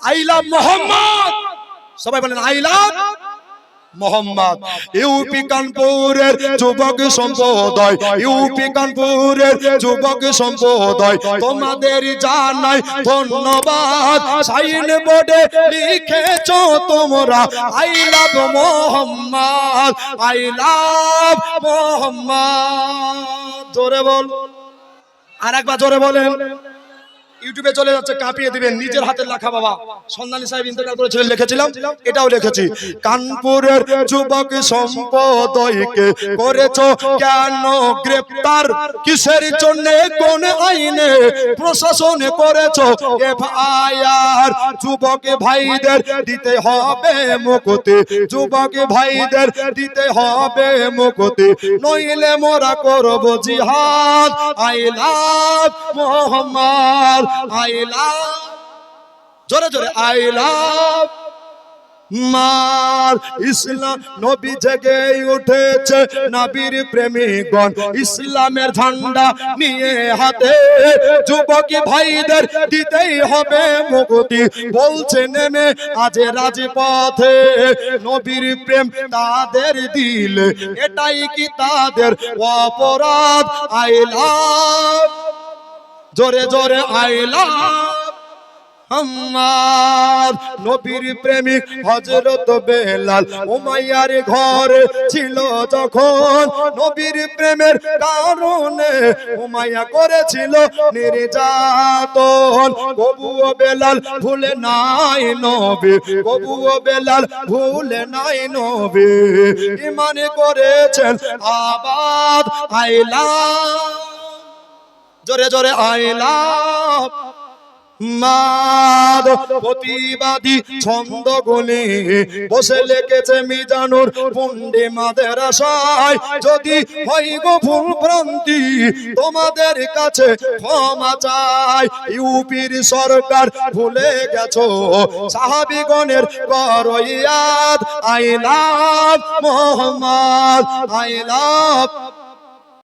I love Mohammad, সবাই বলেন I love Mohammad. UP কানপুরের যুবক সম্প্রদায়, ইউপি কানপুরের যুবক সম্প্রদায় তোমাদের জানাই ধন্যবাদ। সাইন বোর্ডে লিখেছো তোমরা I love Muhammad, I love Mohammad. জোরে বল, আর একবার জোরে বলেন। ইউটিউবে চলে যাচ্ছে, কাঁপিয়ে দিবেন। নিজের হাতের লেখা বাবা সন্ধানী সাহেব ইন্তেকাল করেছিলেন, লিখেছিলাম, এটাও লিখেছি। কানপুরের যুবক সম্প্রদায়কে করেছো কেন গ্রেফতার? কিসের জন্য, কোন আইনে প্রশাসন করেছো এফআইআর? যুবক ভাইদের দিতে হবে মুক্তি, যুবক ভাইদের দিতে হবে মুক্তি, নইলে মোরা করব জিহাদ। I love Mohammad, I love, জোরে জোরে I love মার। ইসলাম নবী জেগে উঠেছে, নবীর প্রেমিকগণ ইসলামের ঝান্ডা নিয়ে হাতে, যুবক ভাইদের দিতেই হবে মুক্তি, বলছে নেমে আজ রাজপথে। নবীর প্রেম তাদের দিলে এটাই কি তাদের অপরাধ? আই লাভ, জোরে জোরে আই লাভ মোহাম্মদ। নবীর প্রেমিক হযরত বেলাল উমাইয়ার ঘরে ছিল যখন, নবীর প্রেমের কারণে উমাইয়া করেছিল নির্যাতন। তবুও বেলাল ভুলে নাই নবী, তবুও বেলাল ভুলে নাই নবী, ঈমান করেছেন আবাদ। আই লাভ, জোরে জোরে আই লাভ মাদ। প্রতিবাদী ছন্দ গুলি বসে লিখেছে মিজানুর পুন্ডি মাদ্রাসায়, যদি হয় গো ভুল ভ্রান্তি তোমাদের কাছে ক্ষমা চাই। ইউপির সরকার ভুলে গেছো সাহাবীগণের করো ইয়াদ। I love Muhammad, I love